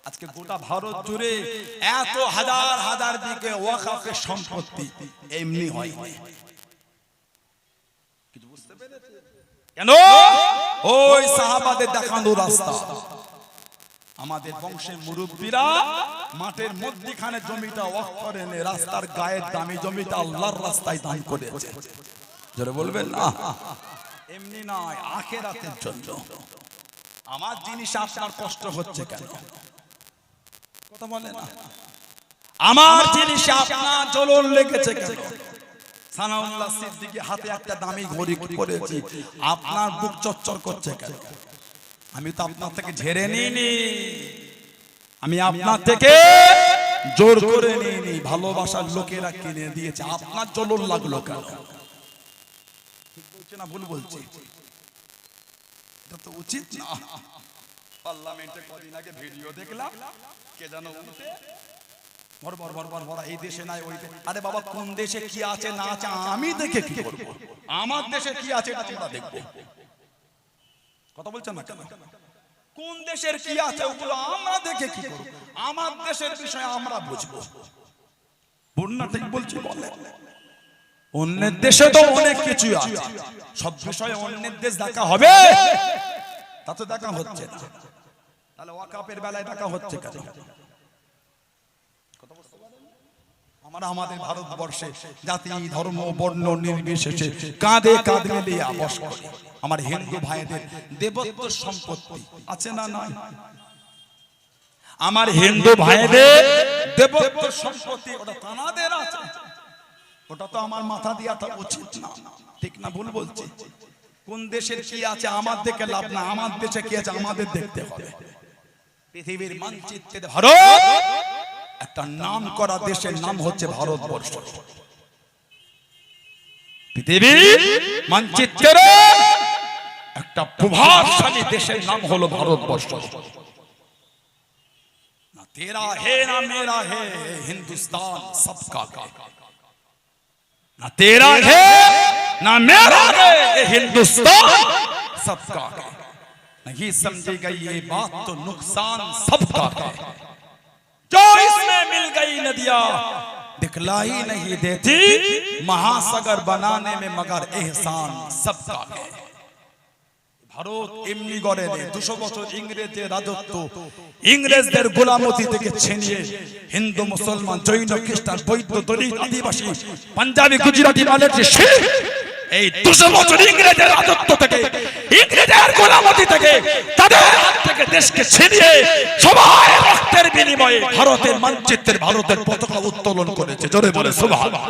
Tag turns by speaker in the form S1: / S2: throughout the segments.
S1: আজকে গোটা ভারত জুড়ে এত হাজার হাজার দিকে ওয়াকফের সম্পত্তি এমনি হয় কিছু বুঝতে পেরেছেন কেন? ওই সাহাবাদের দেখানো রাস্তা। আমাদের বংশের মুরব্বীরা মাঠের মধ্যখানে জমিটা ওয়াকফ করে এনে রাস্তার গায়ের দামি জমিটা আল্লাহর রাস্তায় দান করেছে। জোরে বলবেন না, এমনি নয়, আখিরাতের জন্য। আমার জিনিস আপনার কষ্ট হচ্ছে কেন? কথা বলে না। আমার জিনিস আপনার জ্বলন লেগেছে কেন? সানাউল্লাহ সিদ্দিকী হাতে একটা দামি ঘড়ি পরেছি, আপনার বুক চচ্চর করছে কেন? আমি তো আপনার থেকে ঝেড়ে নিইনি, আমি আপনার থেকে জোর করে নিইনি, ভালোবাসার লোকেরা কিনে দিয়েছে। আপনার জ্বলন লাগলো কেন? ঠিক বলছি না ভুল বলছি? এটা তো উচিত না। পার্লামেন্টে কদিন আগে ভিডিও দেখলাম, কে যেন উঠে ভর ভর ভর ভর ভর এই দেশে নাই ওই দেশে। আরে বাবা, কোন দেশে কি আছে না আছে আমি দেখে কি করব? আমার দেশে কি আছে এটা তোমরা দেখবে। কথা বলছেন না কেন? কোন দেশের কি আছে ওগুলো আমরা দেখে কি করব? আমার দেশের বিষয় আমরা বুঝবো। বন্যা ঠিক বলছি বলে, অন্যের দেশে তো অনেক কিছু আছে, সব বিষয়ে অন্যের দেশ দেখা হবে? তা তো দেখা হচ্ছে না। তাহলে ওয়াকফের বেলায় দেখা হচ্ছে কেন? আমরা আমাদের ভারতবর্ষে জাতি ধর্ম বর্ণ নির্বিশেষে কাঁধে কাঁধ মিলিয়ে বস করি। আমার হিন্দু ভাইদের দেবত্ব সম্পত্তি আছে না নাই? আমার হিন্দু ভাইদের দেবত্ব সম্পত্তি ওটা তানাদের আছে, ওটা তো আমার মাথা দিয়া তো উচিত না। ঠিক না ভুল বলছি? কোন দেশের কি আছে আমার দেখে লাভ না, আমার দেশে কি আছে আমাদের দেখতে হবে। পৃথিবীর মানচিত্রে ভারত একটা নাম করা দেশের নাম হচ্ছে ভারতবর্ষ। পৃথিবীর মানচিত্রে একটা প্রভাবশালী দেশের নাম হলো ভারতবর্ষ। না তেরা হে না মেরা হে, হিন্দুস্তান সবকা হে। ना तेरा है ना मेरा है, हिंदुस्तान सबका है। नहीं समझेगा ये बात तो नुकसान सबका है। जो इसमें मिल गई नदियां दिखलाई नहीं देती, महासागर बनाने में मगर एहसान सबका है। ভারত এমনি গড়ে নেই। 200 বছর ইংরেজের রাজত্ব, ইংরেজদের গোলামতি থেকে ছিনিয়ে হিন্দু মুসলমান জৈন খ্রিস্টান বৌদ্ধ দলিত আদিবাসী পাঞ্জাবি গুজরাটি মালয়েশিয়া শিখ, এই 200 বছর ইংরেজের রাজত্ব থেকে ইংরেজের গোলামতি থেকে তাদের হাত থেকে দেশকে ছিনিয়ে সবাই রক্তের বিনিময়ে ভারতের মানচিত্রের ভারতের পতাকা উত্তোলন করেছে। জোরে বলে সুবহানাল্লাহ।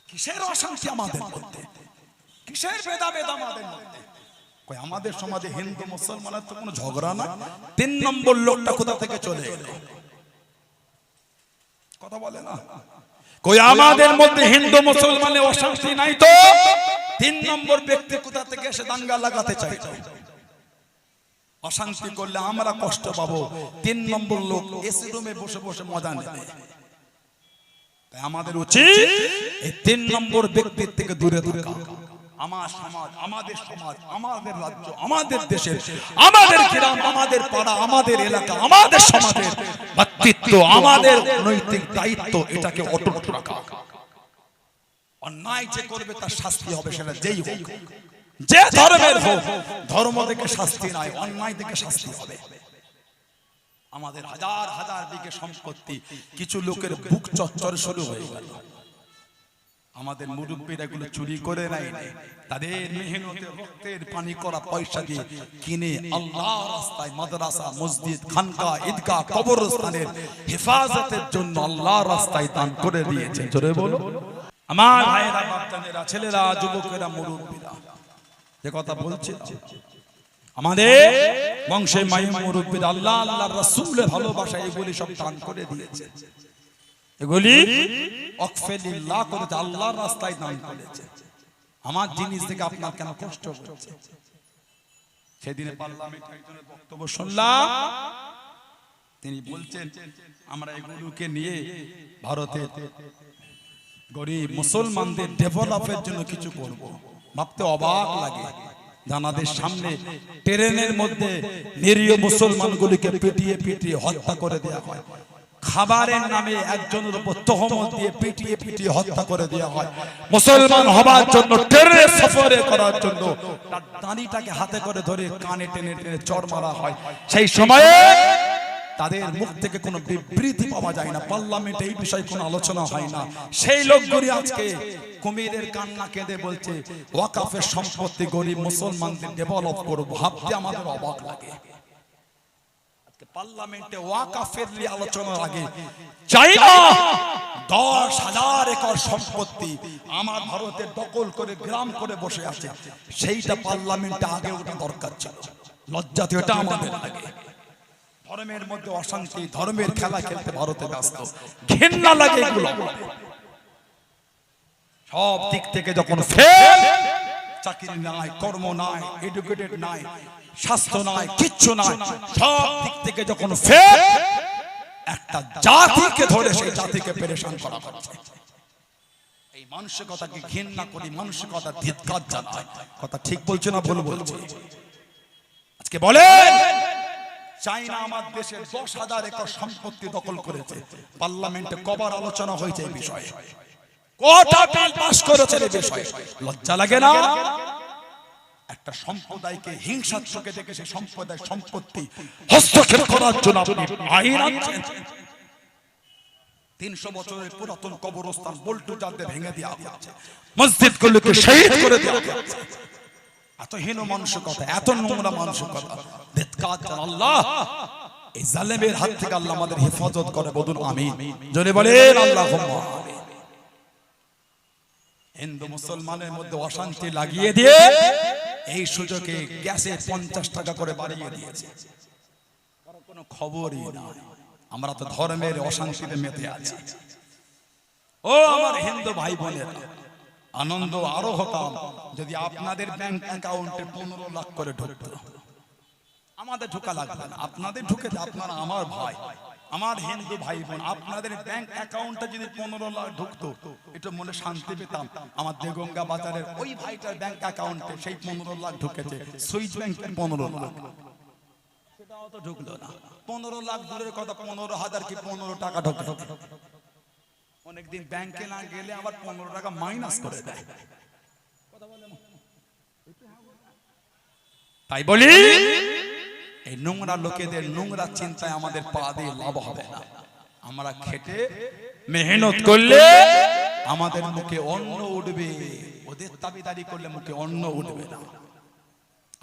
S1: কিসের অশান্তি আমাদের মধ্যে? কিসের ভেদাভেদ আমাদের মধ্যে? কই আমাদের সমাজে হিন্দু মুসলমানের তো কোনো ঝগড়া না। 3 নম্বর লোকটা কোথা থেকে চলে এলো? কথা বলে না। কই আমাদের মধ্যে হিন্দু মুসলমানের অশান্তি নাই তো 3 নম্বর ব্যক্তি কোথা থেকে এসে দাঙ্গা লাগাতে চায়? অশান্তি করলে আমরা কষ্ট পাবো, 3 নম্বর লোক এসি রুমে বসে বসে মজা নেবে। তাই আমাদের উচিত এই 3 নম্বর ব্যক্তির থেকে দূরে থাকা। আমার সমাজ, আমাদের সমাজ, আমাদের রাজ্য, আমাদের দেশের, আমাদের গ্রাম, আমাদের পাড়া, আমাদের এলাকা, আমাদের সমাজের ব্যক্তিত্ব, আমাদের নৈতিক দায়িত্ব, এটাকে অটুট রাখা। অন্যায় যে করবে তার শাস্তি হবে, সেটা যেই হোক, যে ধর্মের হোক। ধর্ম থেকে শাস্তি নাই, অন্যায় থেকে শাস্তি হবে। আমাদের হাজার হাজার বিঘে সম্পত্তি কিছু লোকের বুক চচ্চর শুরু হয়ে গেল। আমাদের মুরব্বীরা এগুলো চুরি করে নাই, তাদের মেহনতে রক্তের পানি করা পয়সা দিয়ে কিনে আল্লাহর রাস্তায় মাদ্রাসা, মসজিদ, খানকা, ঈদগাহ, কবরস্থানের হেফাজতের জন্য আল্লাহর রাস্তায় দান করে দিয়েছে। জোরে বলো। আমার ভাইয়েরা, বাচ্চারা, ছেলেরা, যুবকেরা, মুরব্বীরা, যে কথা বলছি, আমাদের বংশে মাই মুরব্বীরা আল্লাহ আল্লাহর রাসূলের ভালোবাসা এগুলি সব দান করে দিয়েছে। এগুলি ওয়াকফিল্লাহ করেছে, আল্লাহর রাস্তায় দান করেছে। আমার জিনিস থেকে আপনার কেন কষ্ট হচ্ছে? সেদিনে পার্লামেন্টে একজনের বক্তব্য শুনলাম, তিনি বলছেন আমরা এগুলোকে নিয়ে ভারতের গরিব মুসলমানদের ডেভেলপের জন্য কিছু করব। ভাবতে অবাক লাগে, জানাদের সামনে ট্রেনের মধ্যে নিরীহ মুসলমানগুলিকে পিটিয়ে পিটিয়ে হত্যা করে দেওয়া হয়। খাবারের নামে একজনের উপর তহমত দিয়ে পিটিয়ে পিটিয়ে হত্যা করে দেওয়া হয়। মুসলমান হবার জন্য ট্রেনে সফরে করার জন্য তার দাড়িটাকে হাতে করে ধরে কানে টেনে টেনে চড় মারা হয়। সেই সময়ে তাদের মুখ থেকে কোনো বিবৃতি পাওয়া যায় না, পার্লামেন্টে এই বিষয়ে কোনো আলোচনা হয় না। সেই লোকগুলি আজকে কুমিরের কান্না কেঁদে বলছে ওয়াকাফের সম্পত্তি গরিব মুসলমানদের ডেভেলপ করব, ভাবতে আমাদের অবাক লাগে। পার্লামেন্টে ওয়াকাফের নিয়ে আলোচনার আগে চাই না 10,000 একর সম্পত্তি আমার ভারতে দখল করে গ্রাম করে বসে আছে, সেইটা পার্লামেন্টে আগে ওটা দরকার ছিল। লজ্জাতে এটা আমাদের লাগে। ধর্মের মধ্যে অশান্তি, ধর্মের খেলা খেলতে ভারতে ব্যস্ত, ঘৃণা লাগে এগুলো। সব দিক থেকে যখন ফেল, চাকরি নাই, কর্ম নাই, এডুকেটেড নাই, স্বাস্থ্য নাই, কিচ্ছু নাই, সব দিক থেকে যখন ফেল, একটা জাতিকে ধরে সেই জাতিকে পেরেশান করা হচ্ছে। এই মানসিকতাকে ঘৃণা করি, মানসিকতা ধিক্কার জানাই। কথা ঠিক বলছে না ভুল বলছে? আজকে বলেন চাইনা আমার দেশের 10,000 একর সম্পত্তি দখল করেছে, পার্লামেন্টে কবার আলোচনা হয়েছে এই বিষয়ে, কটা বিল পাস করেছে এই বিষয়ে? লজ্জা লাগে না? একটা সম্প্রদায়কে হিংসার চোখে দেখে সেই সম্প্রদায়ের সম্পত্তি হস্তক্ষেপ করার জন্য আপনি আইন আনছেন। 300 বছরের পুরাতন কবরস্থান বল্টুজারতে ভেঙে দেওয়া হচ্ছে, মসজিদগুলোকে শহীদ করে দেওয়া হচ্ছে। এত হীন মানসিকতা, এত নোংরা মানসিকতা, ধিক্কার জানাই আল্লাহ। এই জালেমের হাত থেকে আল্লাহ আমাদের হেফাজত করে, বলুন আমিন। জোরে বলেন আল্লাহুম্মা আমিন। হিন্দু মুসলমানের মধ্যে অশান্তি লাগিয়ে দিয়ে এই সুযোগে গ্যাসে 50 টাকা করে বাড়িয়ে দিয়েছে, কোনো খবরই নাই। আমরা তো ধর্মের অশান্তিতে মেতে আছি। ও আমার হিন্দু ভাই বোনেরা, আনন্দ আরো হতাম যদি আপনাদের ব্যাংক অ্যাকাউন্টে 15 লাখ করে ঢুকতো। আমাদের ঢোকা লাগবে না, আপনাদের ঢুকে, আপনারা আমার ভাই, আমার হিন্দু ভাই বোন, আপনাদের ব্যাংক অ্যাকাউন্টে যদি 15 লাখ ঢুকতো একটু মনে শান্তি পেতাম। আমার দেগঙ্গা বাজারের ওই ভাইটার ব্যাংক অ্যাকাউন্টে সেই 15 লাখ ঢুকেছে, সুইস ব্যাংকের 15 লাখ, সেটাও তো ঢুকলো না। 15 লাখ দূরের কথা, 15,000 কি 15 টাকা ঢোকে। অনেকদিন ব্যাংকে না গেলে আবার 15 টাকা মাইনাস করে দেয়। তাই বলি এই নোংরা লোকেদের নোংরা চিন্তায় আমাদের পা দিয়ে লাভ হবে না। আমরা খেটে মেহনত করলে আমাদের মুখে অন্ন উঠবে, ওদের দাবিদারি করলে মুখে অন্ন উঠবে না।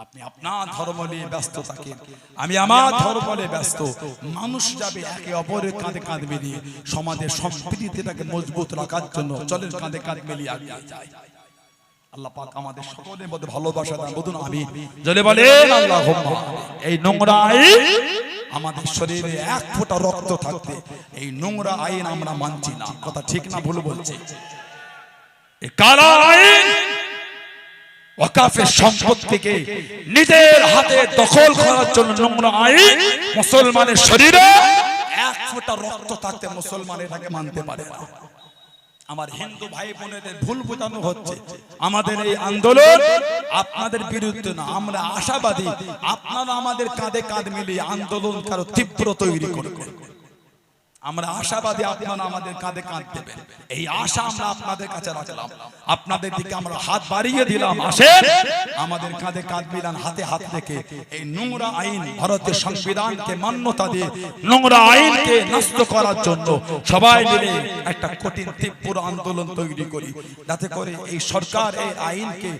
S1: আপনি আপনার ধর্ম নিয়ে ব্যস্ত থাকেন, আমি আমার ধর্ম নিয়ে ব্যস্ত। মানুষ যাবে একে অপরের কাঁধে কাঁধ মিলিয়ে সমাজের সম্প্রীতিটাকে মজবুত রাখার জন্য চলেন কাঁধে কাঁধ মিলিয়ে এগিয়ে যায়। আল্লাহ পাক আমাদের সকলের মধ্যে ভালোবাসা দান, বলুন আমিন। জোরে বলেন আল্লাহুম্মা। এই নোংরা আইন আমাদের শরীরে 1 ফোঁটা রক্ত থাকতে এই নোংরা আইন আমরা মানছি না। কথা ঠিক না ভুল বলছি? এই কালা আইন ওয়াকাফের সম্পত্তিকে নিজের হাতে দখল করার জন্য নোংরা আইন মুসলমানের শরীরে 1 ফোঁটা রক্ত থাকতে মুসলমান এটাকে মানতে পারে না। আমার হিন্দু ভাই বোনেদের ভুল বোঝানো হচ্ছে। আমাদের এই আন্দোলন আপনাদের বিরুদ্ধে না, আমরা আশাবাদী আপনারা আমাদের কাঁধে কাঁধ মিলিয়ে আন্দোলন কারো তীব্র তৈরি করবেন। আমরা আশাবাদী আপনারা আমাদের কাঁধে কাঁধ দেবেন, এই আশা আমরা আপনাদের কাছে রাখলাম। আপনাদের দিকে আমরা হাত বাড়িয়ে দিলাম, আসেন আমাদের কাঁধে কাঁধ মিলান, হাতে হাত রেখে এই নোংরা আইন, ভারতের সংবিধানকে মান্যতা দিয়ে নোংরা আইনকে নষ্ট করার জন্য সবাই মিলে একটা কঠিন তীব্র আন্দোলন তৈরি করি, যাতে করে এই সরকার এই আইনকে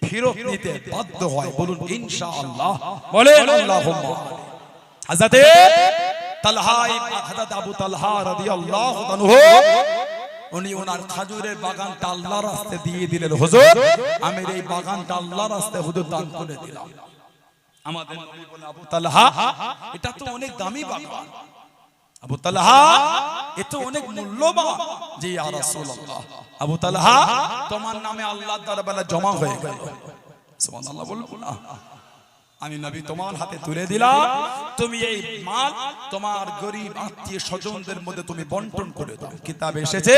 S1: ফেরত নিতে বাধ্য হয়। বলুন ইনশাআল্লাহ, বলেন আল্লাহুম্মা। হযরতে তালহা হযরত আবু তালহা রাদিয়াল্লাহু আনহু উনি ওনার খেজুরের বাগানটা আল্লাহর রাস্তায় দিয়ে দিলেন, হুজুর আমি এই বাগানটা আল্লাহর রাস্তায় হুজুর দান করে দিলাম। আমাদের নবী বলে, আবু তালহা এটা তো অনেক দামি বাগান, আবু তালহা এটা অনেক মূল্যবান। জি ইয়া রাসূলুল্লাহ, আবু তালহা তোমার নামে আল্লাহর দরবারে জমা হয়ে গেল। সুবহানাল্লাহ বলুন না। আমি নবী তোমার হাতে তুলে দিলাম, তুমি এই মাল তোমার গরিব আত্মীয় স্বজনদের মধ্যে তুমি বন্টন করে দাও। কিতাবে এসেছে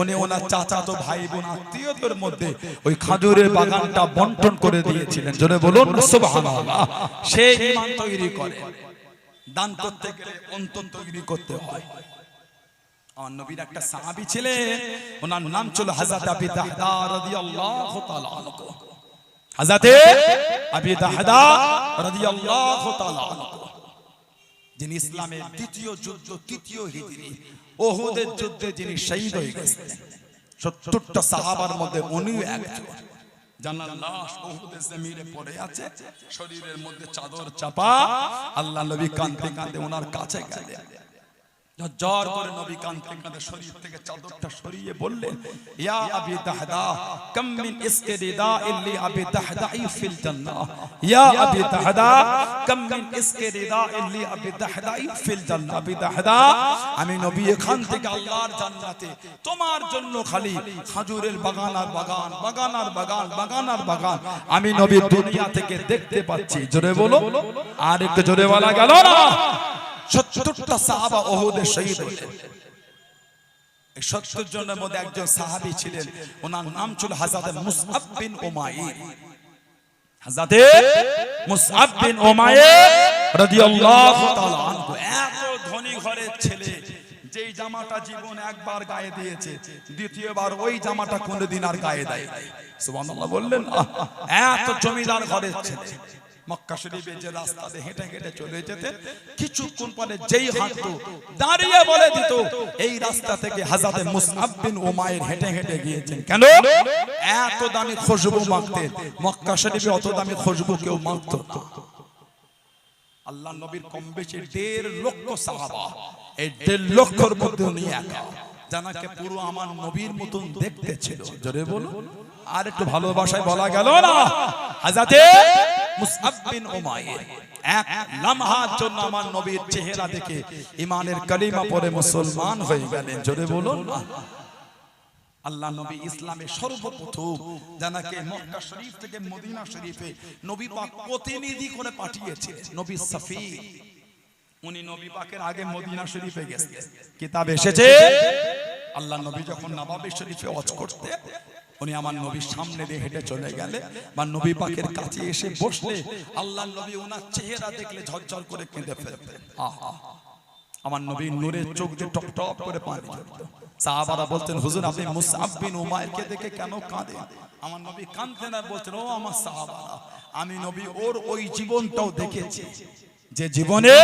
S1: উনি ওনার চাচাতো ভাই বোন আত্মীয়দের মধ্যে ওই খাজুরের বাগানটা বন্টন করে দিয়েছিলেন। জোরে বলুন সুবহানাল্লাহ। সেই ঈমান তৈরি করে, দান করতে গেলে অন্তর তৈরি করতে হয়। আমার নবীর একটা সাহাবী ছিলেন, ওনার নাম ছিল হযরত আবু দাহদা রাদিয়াল্লাহু তাআলা আনহু। হযরত আবু দাহদা রাদিয়াল্লাহু তাআলা আনহু, যিনি ইসলামের দ্বিতীয় যুদ্ধ, তৃতীয় হিজরি উহুদের যুদ্ধে যিনি শহীদ হয়ে গেছেন। 70টা সাহাবার মধ্যে উনিও একজন। জানার লাশ উহুদের জমিনে পড়ে আছে, শরীরের মধ্যে চাদর চাপা। আল্লাহ নবী কাঁদতে কাঁদতে ওনার কাছে গেলেন। জোর করে নবী কাঁদতে কাঁদতে শরীর থেকে চাদরটা সরিয়ে বললেন, ইয়া আবি দাহদা কাম মিন ইসকিরিদাইন লি আবি দাহদাই ফিল জান্নাহ, ইয়া আবি দাহদা কাম মিন ইসকিরিদাইন লি আবি দাহদাই ফিল জান্নাহ। আবি দাহদা, আমি নবী এখান থেকে আল্লাহর জান্নাতে তোমার জন্য খালি খেজুরের বাগান আর বাগান, বাগান আর বাগান, বাগান আর বাগান আমি নবী দুনিয়া থেকে দেখতে পাচ্ছি। জোরে বলো, আর একটু জোরে বলা গেল না? 70টা সাহাবা উহুদে শহীদ হলেন। এই 70 জনের মধ্যে একজন সাহাবী ছিলেন, ওনার নাম ছিল হযরত মুসআব বিন উমাইর। হযরত মুসআব বিন উমাইর রাদিয়াল্লাহু তাআলা আনহু এত ধনী ঘরের ছেলে, যেই জামাটা জীবন একবার গায়ে দিয়েছে, দ্বিতীয়বার ওই জামাটা কোনদিন আর গায়ে দেয় নাই। সুবহানাল্লাহ বললেন। এত জমিদার ঘরের ছেলে, মক্কা শরীফে যে রাস্তা দিয়ে হেঁটে হেঁটে চলে যেতেন, কিছুক্ষণ পরে যেই হাঁটতো দাঁড়িয়ে বলে দিত এই রাস্তা থেকে হযরত মুসআব বিন উমাইর হেঁটে হেঁটে গিয়েছেন। কেন? এত দামি খুশবু মাখতেন। মক্কা শরীফে অত দামি খুশবু কেউ মাখতো না। আল্লাহ নবীর কম বেশি 1.5 লক্ষ সাহাবা, এই 1.5 লক্ষর মধ্যে উনি একা, জানাকে পুরো আমার নবীর মতন দেখতে ছিল। জোরে বলুন, আর একটু ভালোবাসায় বলা গেল না? হযরত মুসআব বিন উমাইর এক লম্হার জন্য আমার নবীর চেহারা দেখে ঈমানের কালিমা পড়ে মুসলমান হয়ে গেলেন। জোরে বলুন। আল্লাহ নবী ইসলামের সর্বপ্রথম জানাকে মক্কা শরীফ থেকে মদিনা শরীফে নবী পাক প্রতিনিধি করে পাঠিয়েছিলেন নবী সফি। উনি নবী পাকের আগে মদিনা শরীফে গেছেন। কিতাবে এসেছে আল্লাহ নবী যখন নবাবী শরীফে হজ করতে, উনি আমার নবীর সামনে দিয়ে হেঁটে চলে গেলে বা নবী পাকের কাছে এসে বসলে আল্লাহ নবী ওনার চেহারা দেখলে ঝরঝর করে কেঁদে ফেলতেন। আহা, আমার নবীর নূরের চোখ দিয়ে টপ টপ করে পানি ঝরতো। সাহাবারা বলতেন, হুজুর আপনি মুসআব বিন উমাইরকে দেখে কেন কাঁদেন? আমার নবী কাঁদতেন আর বলতেন, ও আমার সাহাবারা, আমি নবী ওর ওই জীবনটাও দেখেছি, যে জীবনে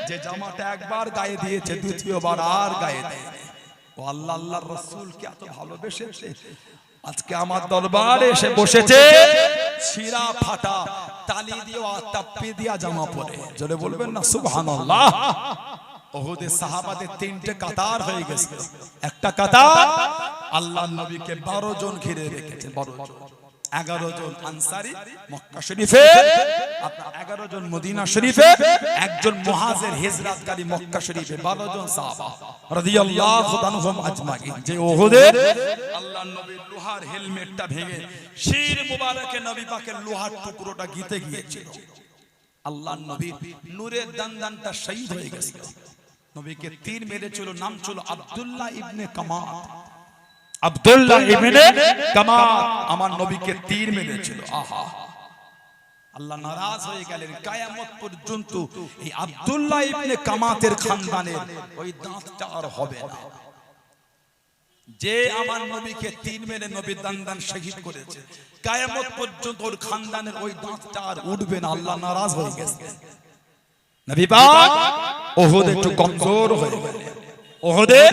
S1: যে জামাটা একবার গায়ে দিয়েছে, দ্বিতীয়বার আর গায়ে দেয়নি। ও আল্লাহ আল্লাহর রাসূলকে এত ভালোবেসেছে, আজকে আমার দরবারে এসে বসেছে ছিঁড়া ফাটা তালি দিয়া তাপ্পি দিয়া জামা পরে। জোরে বলবেন না সুবহানাল্লাহ। উহুদের সাহাবাদের 3টে কাতার হয়ে গেছে। একটা কাতার আল্লাহর নবীকে 12 জন ঘিরে রেখেছে, 12 জন। 11 জন আনসারী মক্কা শরীফে, আপনার 11 জন মদিনা শরীফে, একজন মুহাজির হিজরতকারী মক্কা শরীফে, 12 জন সাহাবা রাদিয়াল্লাহু আনহুম আজমাইন। যে উহুদের আল্লাহর নবীর লোহার হেলমেটটা ভেঙে শির মুবারকে নবী পাকের লোহার টুকরোটা গিতে গিয়েছিল। আল্লাহর নবীর নূরের দানদানটা শহীদ হয়ে গেছিল। নবীকে তীর মেরেছিল, নাম ছিল আব্দুল্লাহ ইবনে কামাত। আব্দুল্লাহ ইবনে কামাত আমার নবীকে তীর মেরেছিল। আহা, আল্লাহ নারাজ হয়ে গেলেন। কিয়ামত পর্যন্ত এই আব্দুল্লাহ ইবনে কামাতের খানদানের ওই দাঁতটা আর হবে না। যে আমার নবীকে তীর মেরে নবীর দানদান শহীদ করেছে, কিয়ামত পর্যন্ত ওর খানদানের ওই দাঁতটা আর উঠবে না। আল্লাহ নারাজ হয়ে গেছে। নবী পাক উহুদে একটু কমজোর হয়ে গেলেন। উহুদে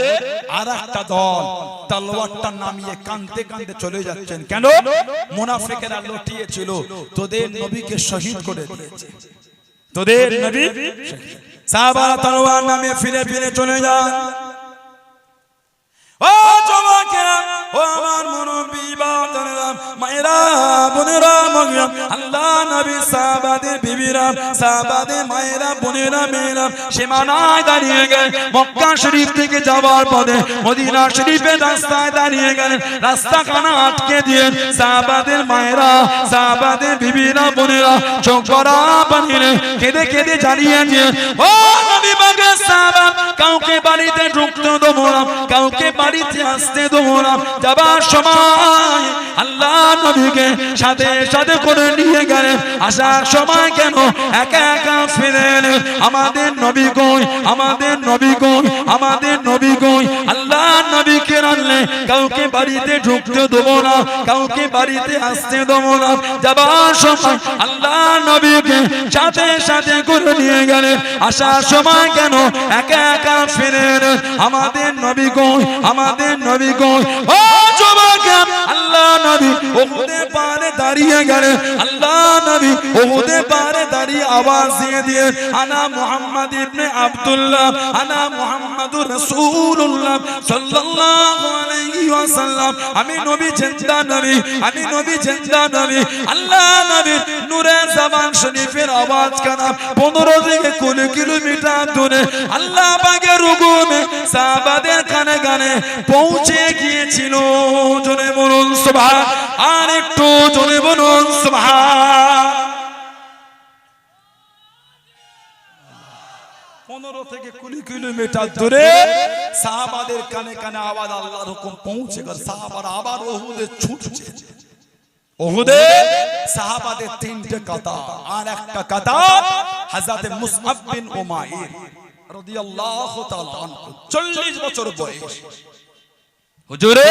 S1: আরেকটা দল তলোয়ারটা নামিয়ে কাঁদতে কাঁদতে চলে যাচ্ছেন। কেন? মুনাফিকেরা লটিয়েছিল, তোদের নবীকে শহীদ করে দিয়েছে, তোদের নবী। সাহাবারা তলোয়ার নামিয়ে ফিরে ফিরে চলে যান। ও যুবকেরা, ও আমার মুরব্বি বাবারা মায়েরা বোনেরা মগিয়া আল্লাহ নবী সাহাবাদের বিবিরা সাহাবাদের মায়েরা বোনেরা মেয়েরা সীমানায় দাঁড়িয়ে গেলেন মক্কা শরীফ থেকে যাওয়ার পথে মদিনা শরীফের রাস্তায় দাঁড়িয়ে গেলেন রাস্তাখানা আটকে দিয়ে সাহাবাদের মায়েরা সাহাবাদের বিবিরা বোনেরা চোখ ভরা পানি কেঁদে কেঁদে জ্বালিয়ে দিয়ে ও নবী পাকের সাহাবা কাউকে বাড়িতে ঢুকতে দেবো না কাউকে বাড়িতে আসতে দেবো না যাবার সময় আল্লাহ নবীকে সাথে সাথে করে নিয়ে গেলেন আসার সময় কেন একা একা ফিরে এলেন আমাদের নবী কই আমাদের নবী কই আমাদের নবী কই আল্লাহ নবীকে রাখলে কাউকে বাড়িতে ঢুকতে দেবো না কাউকে বাড়িতে আসতে দেবো না যাবার সময় আল্লাহ নবীকে সাথে সাথে করে নিয়ে গেলেন আসার সময় কেন একা একা ফিরে এলেন আমাদের নবী কই আমাদের নবী কই ও যুবক আল্লাহ নবী উহুদে পারে দাঁড়িয়ে গেলেন আল্লাহ নবী উহুদে পারে দাঁড়িয়ে আওয়াজ দিয়ে আনা মুহাম্মদ ইবনে আব্দুল্লাহ আনা মুহাম্মাদুর রাসূলুল্লাহ সাল্লাল্লাহু আলাইহি ওয়াসাল্লাম আমি নবী জিন্দা নবী আমি নবী জিন্দা নবী আল্লাহ নবী নূরে জবান শরীফের আওয়াজ কানা 15 থেকে 20 কিলোমিটার দূরে আল্লাহ পাকের হুকুমে সাহাবাদের কানে কানে পৌঁছে গিয়েছিল জোরে বলুন সুবহান আর একটু জোরে বলুন সুবহান 15 থেকে 20 কিলোমিটার দূরে সাহাবাদের কানে কানে আওয়াজ আল্লাহর হুকুম পৌঁছে গেল সাহাবারা আবার উহুদে ছুটছে উহুদে সাহাবাদের তিনটে কাতার আর একটা কাতার হযরত মুসআব বিন উমাইর রাদিয়াল্লাহু তাআলা আনহু 40 বছর বয়স হুজুরে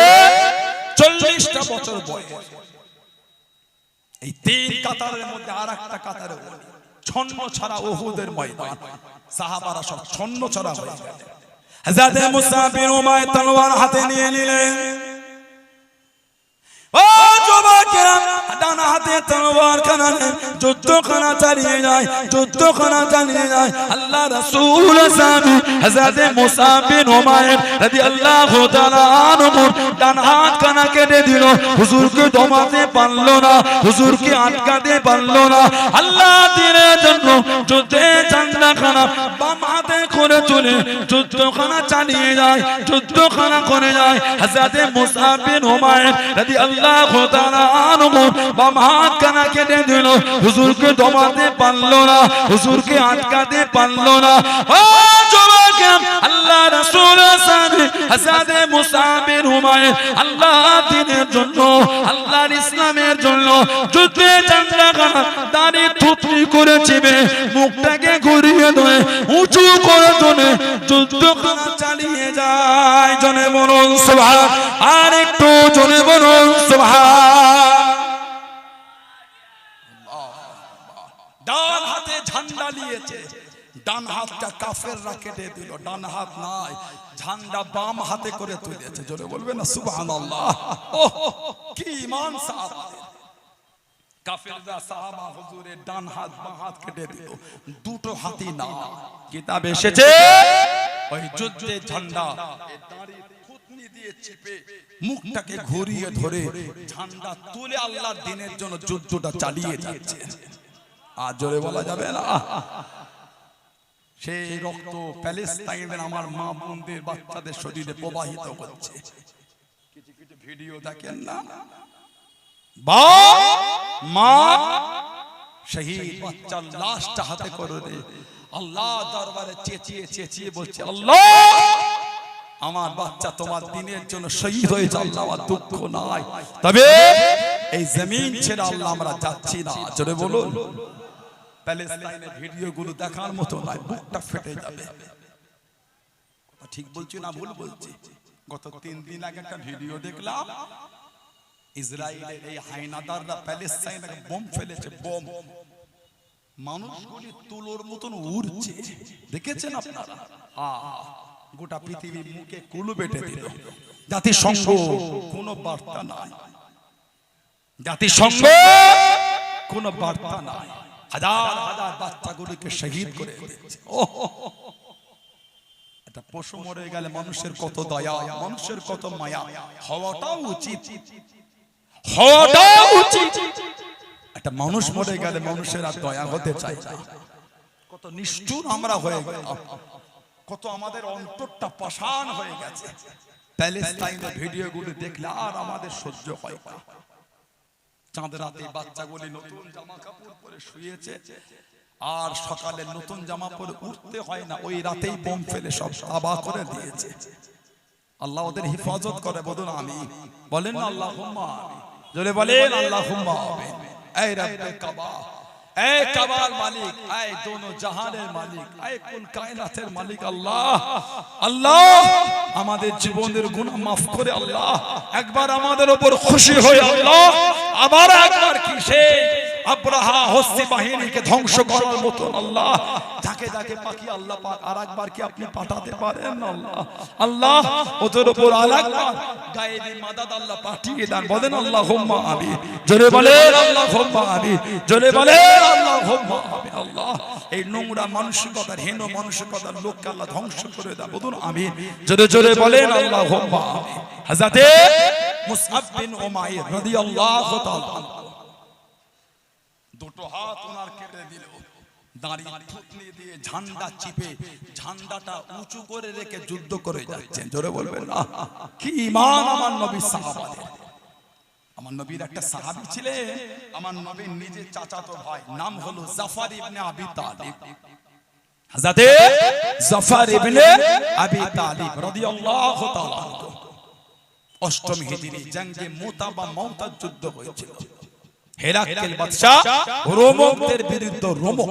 S1: 40টা বছর বয়স এই তিন কাতারের মধ্যে আরেকটা কাতারে ছন্ন ছাড়া উহুদের ময়দান সাহাবারা সব ছন্ন ছাড়া হয়ে গেল হযরত মুসআব বিন উমাইর তলোয়ার হাতে নিয়ে নিলেন ও যুবকেরা ডান হাতে তলোয়ার কানানে যুদ্ধখানা চালিয়ে যায় যুদ্ধখানা চালিয়ে যায় আল্লাহ রাসূল সাহাবী হযরত মুসআব বিন উমাইর রাদিয়াল্লাহু তাআলা আনহু ডান হাত কানা কেটে দিল হুজুরকে দমাতে পারলো না হুজুরকে আটকাতে পারলো না আল্লাহ দ্বীনের জন্য যুদ্ধে জান্নাখানা বাম হাতে করে তুলে যুদ্ধখানা চালিয়ে যায় যুদ্ধখানা করে যায় হযরত মুসআব বিন উমাইর রাদিয়াল্লাহু তাআলা আনহু বাম হাত কানা কেটে দিল হুজুরকে দমাতে পারলো না হুজুরকে আটকাতে পারলো না ও যুবক আল্লাহ রাসূল সাহাবী হযরত মুসআব বিন উমাইর আল্লাহ দ্বীনের জন্য আল্লাহর ইসলামের জন্য যুদ্ধে জান্নাখানা দাঁড়িয়ে থুতনি করে চিবে মুখটাকে ঘুরিয়ে ধরে উঁচু করে ধরে যুদ্ধখানা চালিয়ে যায় জনে বলুন সুবহান আর একটু জনে বলুন সুবহান ডান হাতে ঝান্ডা নিয়েছে ডান হাতটা কাফেররা কেটে দিল ডান হাত নাই ঝান্ডা বাম হাতে করে তুলেছে জোরে বলবেন না সুবহানাল্লাহ ওহ কি ঈমান সাহাবাদের কাফেররা সাহাবা হুজুরের ডান হাত বাম হাত কেটে দিল দুটো হাতই না কিতাবে এসেছে ওই যুদ্ধে ঝান্ডা এই দাঁড়ি থুতনি দিয়ে চেপে মুখটাকে ঘুরিয়ে ধরে ঝান্ডা তুলে আল্লাহর দ্বীনের জন্য যুদ্ধটা চালিয়ে যাচ্ছে আর জোরে বলা যাবে না সেই রক্ত প্যালেস্তাইনের আমার মা বোনদের বাচ্চাদের শরীরে প্রবাহিত হচ্ছে কিছু কিছু ভিডিও দেখেন না মা শহীদ বাচ্চার লাশটা হাতে করে দে আল্লাহ দরবারে চেঁচিয়ে চেঁচিয়ে বলছে আল্লাহ আমার বাচ্চা তোমার দ্বীনের জন্য শহীদ হয়েছে আল্লাহ আমার দুঃখ নাই তবে এই জমিন ছেড়ে আল্লাহ আমরা যাচ্ছি না জোরে বলুন প্যালেস্তাইনের ভিডিওগুলো দেখার মতো নয় বুকটা ফেটে যাবে কথা ঠিক বলছি না ভুল বলছি গত 3 দিন আগে একটা ভিডিও দেখলাম ইসরায়েলের এই হায়নাদাররা প্যালেস্তাইনে বোম ফেলেছে বোম মানুষগুলি তুলোর মতন উড়ছে দেখেছেন আপনারা গোটা পৃথিবীর মুখে কুলু বেটে দিল জাতিসংঘ কোনো বার্তা নাই জাতিসংঘ কোনো বার্তা নাই হাজার হাজার বাচ্চাগুলিকে শহীদ করে দিয়েছে এটা পশু মরে গেলে মানুষের কত দয়া, মানুষের কত মায়া হওয়াটাও উচিত, হওয়াটাও উচিত। একটা মানুষ মরে গেলে মানুষের আর দয়া হতে চায় না। কত নিষ্ঠুর আমরা হয়ে গেলাম, কত আমাদের অন্তরটা পাষাণ হয়ে গেছে। প্যালেস্টাইনের ভিডিওগুলো দেখলে আর আমাদের সহ্য হয় না। চাঁদ রাতে বাচ্চাগুলি নতুন জামা কাপড় পরে শুয়েছে, আর সকালে নতুন জামা পরে উঠতে হয় না, ওই রাতেই বোম ফেলে সব তাবাহ করে দিয়েছে। আল্লাহ ওদের হেফাজত করে, বলুন আমিন। বলেন না আল্লাহুম্মা আমিন, জোরে বলেন আল্লাহুম্মা আমিন। এই রব্বে কাবা, এই কাবার মালিক, এই দোনো জাহানের মালিক, এই কুল কায়নাতের মালিক আল্লাহ, আল্লাহ আমাদের জীবনের গুনাহ মাফ করে আল্লাহ, একবার আমাদের উপর খুশি হয়ে আল্লাহ, আবার একবার কি সে আব্রাহা হস্তি বাহিনীকে ধ্বংস করার মতো আল্লাহ যাকে যাকে পাকি আল্লাহ পাক আরেকবার কি আপনি পাঠাতে পারেন আল্লাহ, আল্লাহ ওদের উপর আরেকবার গায়েবী মাদাদ আল্লাহ পাঠিয়ে দেন। বলেন আল্লাহুম্মা আমিন, জোরে বলেন আল্লাহুম্মা আমিন, জোরে বলেন আল্লাহুম্মা আমিন। আল্লাহ এই নোংরা মানসিকতার, হীন মানসিকতার লোককে আল্লাহ ধ্বংস করে দেন। বলুন আমিন, জোরে জোরে বলেন আল্লাহুম্মা আমিন। হযরতে মুসআব বিন উমাইর রাদিয়াল্লাহু তাআলা দুটো হাত ওনার কেটে দিল, দাঁড়ি থুতনি দিয়ে ঝান্ডা চিপে ঝান্ডাটা উঁচু করে রেখে যুদ্ধ করে যাচ্ছেন। জোরে বলবেন না, কি ঈমান আমার নবীর সাহাবাদের। আমার নবীর একটা সাহাবী ছিলেন, আমার নবীর নিজের চাচাতো ভাই, নাম হলো জাফর ইবনে আবি তালিব। হযরতে জাফর ইবনে আবি তালিব রাদিয়াল্লাহু তাআলা অষ্টম হিজরি জঙ্গে মুতা বা মওতার যুদ্ধ হয়েছিল। হেরাক্কেল বাদশা রোমকদের বিরুদ্ধে রোমক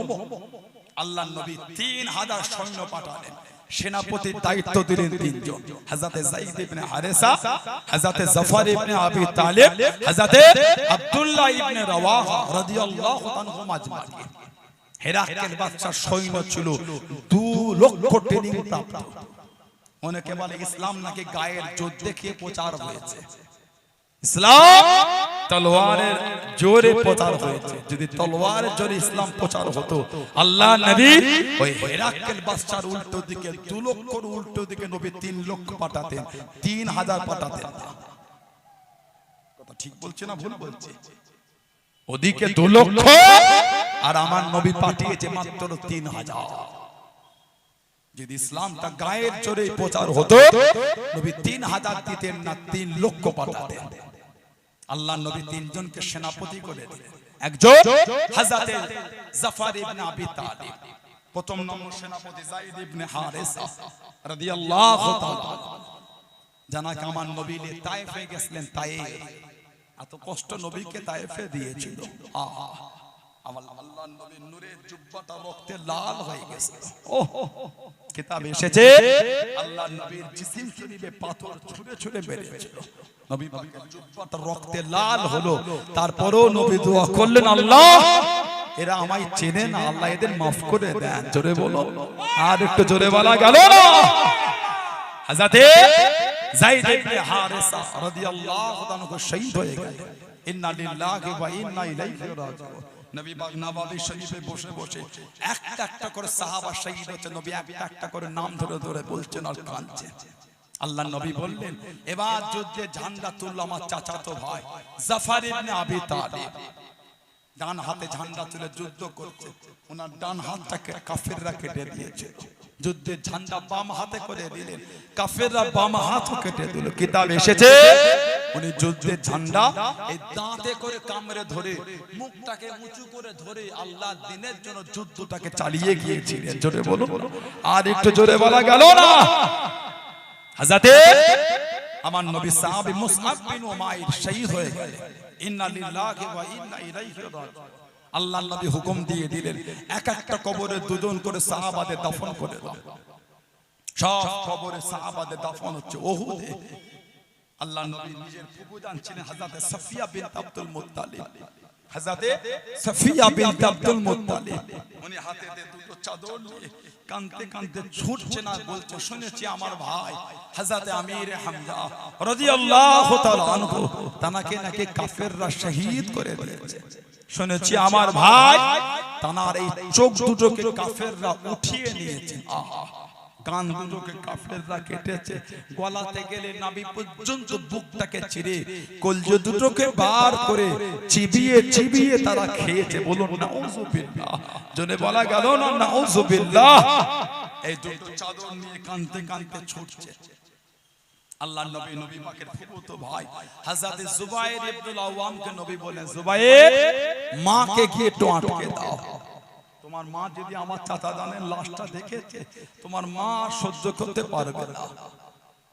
S1: আল্লাহর নবী 3000 সৈন্য পাঠালেন। সেনাপতির দায়িত্ব দিলেন তিনজন, হযরতে যায়েদ ইবনে হারেসা, হযরতে জাফর ইবনে আবি তালিব, হযরতে আব্দুল্লাহ ইবনে রাওয়াহা রাদিয়াল্লাহু আনহুম আজমাইন। হেরাক্কেল বাদশার সৈন্য ছিল 2 লক্ষ ট্রেনিং প্রাপ্ত। অনেকে বলে ইসলাম নাকি গায়ের জোর দেখিয়ে প্রচার হয়েছে। ইসলাম তলোয়ারের জোরে প্রচার হয়েছে। যদি তলোয়ারের জোরে ইসলাম প্রচার হতো, আল্লাহ নবী ওই হেরাক্কেল বাদশার উল্টো দিকে 2 লক্ষর উল্টো দিকে নবী 3 লক্ষ পাঠাতেন, 3000 পাঠাতেন। কথা ঠিক বলছে না ভুল বলছে? ওদিকে 2 লক্ষ আর আমার নবী পাঠিয়েছে মাত্র 3000। যদি ইসলামটা গায়ের জোরে প্রচার হতো, নবী 3000 দিতেন না, 3 লক্ষ পাঠাতেন। আল্লাহ নবী 3 জনকে সেনাপতি করে দিলেন। একজন হযরতে জাফর ইবনে আবি তালিব, প্রথম নম্বর সেনাপতি যায়েদ ইবনে হারেসা রাদিয়াল্লাহু তাআলা। জানাকে আমার নবী তায়েফে গেছিলেন। তায়েফ এত কষ্ট নবীকে তায়েফে দিয়েছিল। আমার আল্লাহর নবীর নূরের জুব্বাটা রক্তে লাল হয়ে গেছে। কিতাবে এসেছে আল্লাহর নবীর জিসিম শরীফে পাথর ছুঁড়ে ছুঁড়ে বেরিয়েছিল। নবী পাকের জুব্বাটা রক্তে লাল হলো, তারপরেও নবী দোয়া করলেন, আল্লাহ এরা আমায় চেনে না, আল্লাহ এদের মাফ করে দেন। জোরে বলো, আর একটু জোরে বলা গেল না। হযরতে যায়েদ ইবনে হারেসা রাদিয়াল্লাহু আনহু শহীদ হয়ে গেলেন। ইন্না লিল্লাহি ওয়া ইন্না ইলাইহি রাজিউন। নবী পাক নববী শরীফে বসে বসে একটা একটা করে সাহাবা শহীদ হচ্ছে, নবী একটা একটা করে নাম ধরে ধরে বলছেন আর কাঁদছেন। আল্লাহ নবী বললেন, এবার যুদ্ধে ঝান্ডা তুলল আমার চাচাতো ভাই জাফর ইবনে আবি তালিব। ডান হাতে ঝান্ডা তুলে যুদ্ধ করছে, ওনার ডান হাতটাকে কাফেররা কেটে দিয়েছে। যুদ্ধের ঝান্ডা বাম হাতে করে দিলেন, কাফেররা বাম হাতও কেটে দিল। কিতাব এসেছে উনি যুদ্ধের ঝান্ডা এই দাঁতে করে কামড়ে ধরে মুখটাকে উঁচু করে ধরে আল্লাহর দ্বীনের জন্য যুদ্ধটাকে চালিয়ে গিয়েছিলেন। জোরে বলো, আর একটু জোরে বলা গেল না। হযরতে আমার নবী সাহাবী মুসআব বিন উমাইর শহীদ হয়ে গেলেন। ইন্না লিল্লাহি ওয়া ইন্না ইলাইহি রাজিউন। আল্লাহর নবী হুকুম দিয়ে দিলেন, এক একটা কবরে 2 জন করে সাহাবাদের দাফন করে দাও। সব কবরে সাহাবাদের দাফন হচ্ছে উহুদে। আল্লাহর নবী নিজের ফুফু জান ছিলেন হযরতে সাফিয়া বিনত আব্দুল মুত্তালিব। হযরতে সাফিয়া বিনত আব্দুল মুত্তালিব উনি হাতেতে 2টো চাদর নিয়ে কাঁদতে কাঁদতে ছুটছেন আর বলছে, শুনেছি আমার ভাই হযরতে আমির হামজা রাদিয়াল্লাহু তাআলা আনহু তানাকে নাকি কাফেররা শহীদ করে দিয়েছে। শুনেছি আমার ভাই তানার এই চোখ দুটোকে কাফেররা উঠিয়ে নিয়েছে। কান দুটোকে কাফেররা কেটেছে, গলাতে গেলে নাভি পর্যন্ত বুকটাকে চিরে কলজে দুটোকে বার করে চিবিয়ে চিবিয়ে তারা খেয়েছে। বলুন নাউযুবিল্লাহ, জোরে বলা গেল না নাউযুবিল্লাহ। এই দুটো চাদর নিয়ে কাঁদতে কাঁদতে ছুটছে। আল্লাহর নবী, নবী পাকের ফুফুতো ভাই হযরত জুবায়ের ইবনুল আওয়ামকে নবী বলেন, জুবায়ের মাকে গিয়ে একটু আটকে দাও। তোমার মা যদি আমার চাচা জানের লাশটা দেখেছে, তোমার মা সহ্য করতে পারবে না।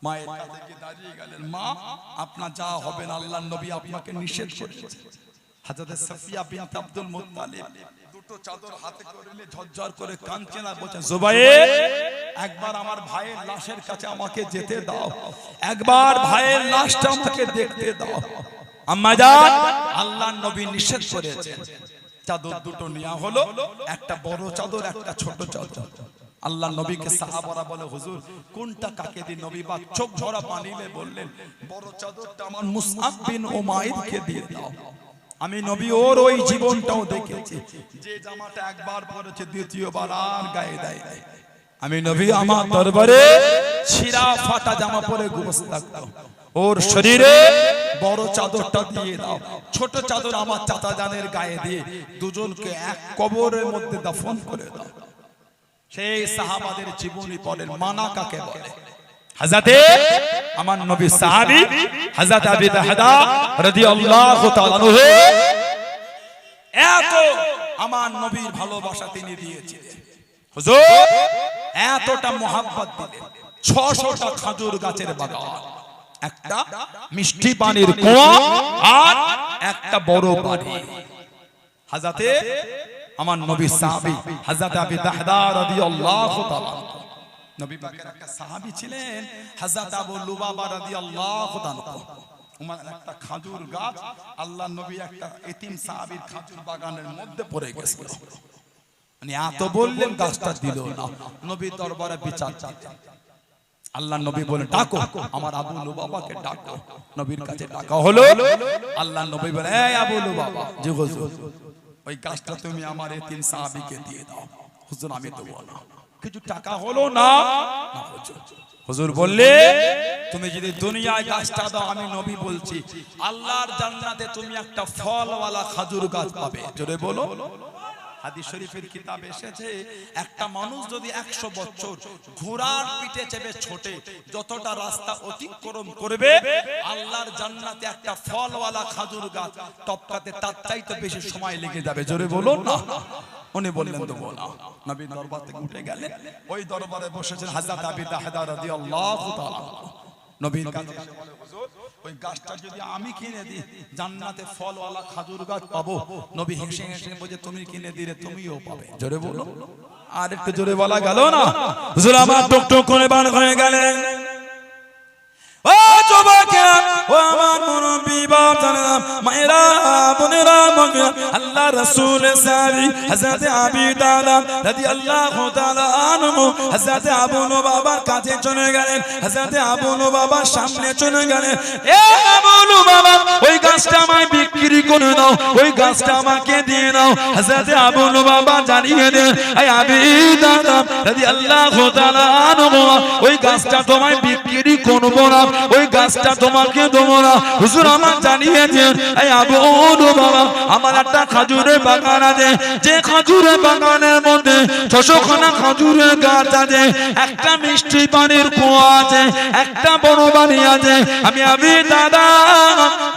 S1: মায়ের কাছে গিয়ে দাঁড়িয়ে গেলেন, মা আপনার যা হবে না, আল্লাহর নবী আপনাকে নিষেধ করেছে। হযরত সাফিয়া বিনত আব্দুল মুত্তালিব দুটো চাদর হাতে করে নিয়ে ঝরঝর করে কাঁদছেন আর বলছেন, জুবায়ের একবার আমার ভাইয়ের লাশের কাছে আমাকে যেতে দাও, একবার ভাইয়ের লাশটা আমাকে দেখতে দাও। আম্মা জান, আল্লাহর নবী নিষেধ করেছেন। চাদর দুটো নেওয়া হলো, একটা বড় চাদর, একটা ছোট চাদর। আল্লাহর নবীকে সাহাবারা বলে, হুজুর কোনটা কাকে দিই? নবী পাক চোখ ভরা পানি নিয়ে বললেন, বড় চাদরটা আমার মুসআব বিন উমাইরকে দিয়ে দাও। আমি নবী ওর ওই জীবনটাও দেখেছি, যে জামাটা একবার পরেছে দ্বিতীয়বার আর গায়ে দেয় নাই। আমি নবী আমার দরবারে ছিঁড়া ফাটা জামা পরে ঘুমোতে থাকতাম। ওর শরীরে বড় চাদরটা দিয়ে দাও, ছোট চাদর আমার চাচা জানের গায়ে দিয়ে দুজনকে এক কবরের মধ্যে দাফন করে দাও। সেই সাহাবাদের জীবনী পড়েন, মানা কাকে বলে? হযরতে আমার নবী সাহাবী হযরত আবু দাহদা রাদিয়াল্লাহু তাআলা আনহু এত আমার নবীর ভালোবাসা তিনি দিয়েছিলেন। হুজুর এতটা মোহাব্বত দিলেন, 600টা খেজুর গাছের বাগান, একটা মিষ্টি পানির কুয়া আর একটা বড় বাড়ি। হযরতে আমার নবী সাহাবী হযরত আবু দাহদা রাদিয়াল্লাহু তাআলা, নবী পাকের একটা সাহাবী ছিলেন হযরত আবু লুবাবা রাদিয়াল্লাহু তাআলা। ওনার একটা খেজুর গাছ আল্লাহর নবী একটা এতিম সাহাবীর খেজুর বাগানের মধ্যে পড়ে গেছিল। মানে এত বললেন, গাছটা দিল না। নবী দরবারে বিচার চাইতেন। আল্লাহর নবী বলেন, ডাকো আমার আবু লুবাবাকে ডাকো। নবীর কাছে ডাকা হলো। আল্লাহর নবী বলেন, এই আবু লুবাবা, জি হুজুর, ওই গাছটা তুমি আমার এতিম সাহাবীকে দিয়ে দাও। হুজুর আমি দেব না। কিছু টাকা হলো না, হুজুর বললে, তুমি যদি দুনিয়ায় গাছটা দাও, আমি নবী বলছি আল্লাহর জান্নাতে তুমি একটা ফলওয়ালা খেজুর গাছ পাবে। জোরে বলো। হাদিস শরীফের কিতাবে এসেছে, একটা মানুষ যদি 100 বছর ঘোড়ার পিঠে চেপে ছোটে, যতটা রাস্তা অতিক্রম করবে, আল্লাহর জান্নাতে একটা ফলওয়ালা খেজুর গাছ টপকাতে তার চাইতে বেশি সময় লেগে যাবে। জোরে বলো না। উনি বললেন, তো বলা। নবী দরবার থেকে উঠে গেলেন, ওই দরবারে বসেছেন হযরত আবু দাহদা রাদিয়াল্লাহু তাআলা। নবীর কাছে বলে, হুজুর ওই গাছটা যদি আমি কিনে দিই, জান্নাতে ফলওয়ালা খেজুর গাছ পাবো। নবী হেসে হেসে বলে, তুমি কিনে দিলে তুমিও পাবে। জোরে বলো। আর একটু জোরে বলা গেল না? হুজুর আমার টুকটুক করে বার হয়ে গেলেন। ও যুবকেরা, ও আমার মুরব্বি বাপজানেরা, মায়েরা, বোনেরা, আল্লাহ রাসূল সাহাবী হযরত আবু দাহদা রাদিয়াল্লাহু তাআলা আনহু হযরত আবু লুবাবার কাছে চলে গেলেন। হযরত আবু লুবাবার সামনে চলে গেলেন। এ আবু লুবাবা, ওই গাছটা আমায় বিক্রি করে দাও, ওই গাছটা আমাকে দিয়ে দাও। হযরত আবু লুবাবা জানিয়ে দেন, এই আবু দাহদা রাদিয়াল্লাহু তাআলা আনহু, ওই গাছটা তোমায় বিক্রি করব না, ওই গাছটা তোমাকে দেব না। হুজুর আমার জানিয়ে দেন, এই আবু লুবাবা, আমার একটা খেজুরের বাগান আছে, যে খেজুরের বাগানের মধ্যে 600 খানা খেজুরের গাছ আছে, একটা মিষ্টি পানির কুয়া আছে, একটা বড় বাড়ি আছে। আমি আবু দাদা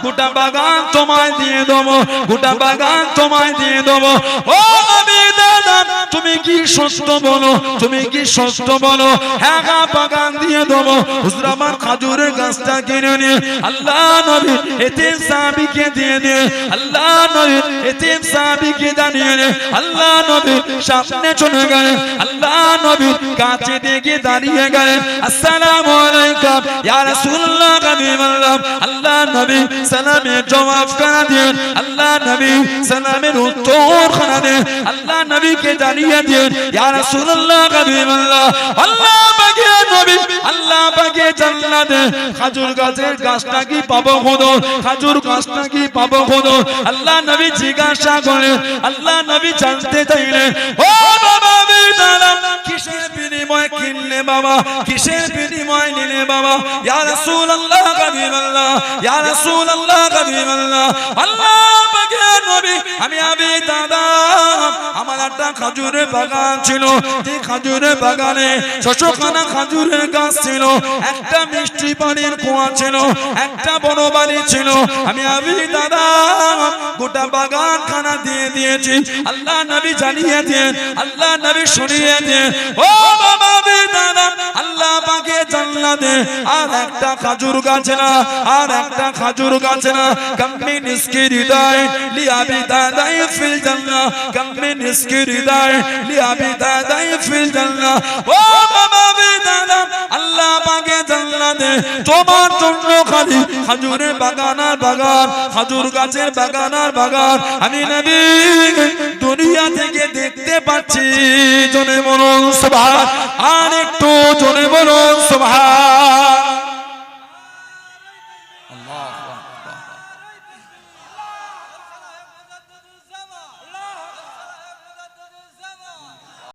S1: গোটা বাগান তোমায় দিয়ে দেবো, গোটা বাগান তোমায় দিয়ে দেবো। ও আবু দাদা, তুমি কি সত্য বলো, তুমি কি সত্য বলো? হ্যাঁ, বাগান দিয়ে দেবো। হুজুর আমার খেজুরের গাছটা কিনে নিয়ে আল্লাহ নবী এতিম সাহাবীকে দিয়ে দিয়ে, আল্লাহ নবী এতিম সাহাবীকে জানিয়ে নে, আল্লাহ নবী সামনে চলে গেলেন। আল্লাহ নবী কাছে দিকে দাঁড়িয়ে গেলেন। আসসালামু আলাইকুম ইয়া রাসূলুল্লাহ, হাবিবাল্লাহ। আল্লাহ নবী সালামের জবাব করে দেন, আল্লাহ নবী সালামের উত্তর করে দেন। আল্লাহ নবীকে জানিয়ে দেন, ইয়া রাসূলুল্লাহ, হাবিবাল্লাহ, আল্লাহ পাকের নবী, আল্লাহ পাকের জান্নাতে খেজুর গাছের গাছটা কি পাবো হুজুর? খেজুর গাছটা কি পাবো হুজুর? আল্লাহ নবী জিজ্ঞাসা করেন। আল্লাহ নবী জানতে চাইলেন, ও বাবা বিদারা, কিসের বিনিময়ে নিলে বাবা, কিসের বিনিময় নিলে বাবা? ইয়া রাসূলুল্লাহ হাবিবাল্লাহ, ইয়া রাসূলুল্লাহ হাবিবাল্লাহ, আল্লাহ পাকের নবী, আমি আবি দাদা, আমার একটা খেজুরের বাগান ছিল, যে খেজুরের বাগানে 600খানা খেজুরের গাছ ছিল, একটা মিষ্টি পানির কুয়া ছিল, একটা বড় বাড়ি ছিল। আমি আবি দাদা গোটা বাগান খানা দিয়ে দিয়েছি। আল্লাহ নবী জানিয়ে দেন, আল্লাহ নবী শুনিয়ে দেন, ও বাবা আবি দাদা, আল্লাহ পাকে জান্নাতে আর একটা খেজুর গাছ না, আর একটা খেজুর গাছ না। কাম্মি নিস্কি হৃদয় লিয়াবি দাদাই ফিল জান্নাহ, কাম্মি নিস্কি হৃদয় লিয়াবি দাদাই ফিল জান্নাহ। ও বাবা আবি দাদা, আল্লাহ পাকে জান্নাতে তোমার জন্য খালি খেজুরের বাগান আর বাগান, খেজুর গাছের বাগান আর বাগান আমি নবী দুনিয়া থেকে দেখতে পাচ্ছি। জোরে বলুন সুবহান, আর একটু জোরে বলুন সুবহান। আল্লাহু আকবার।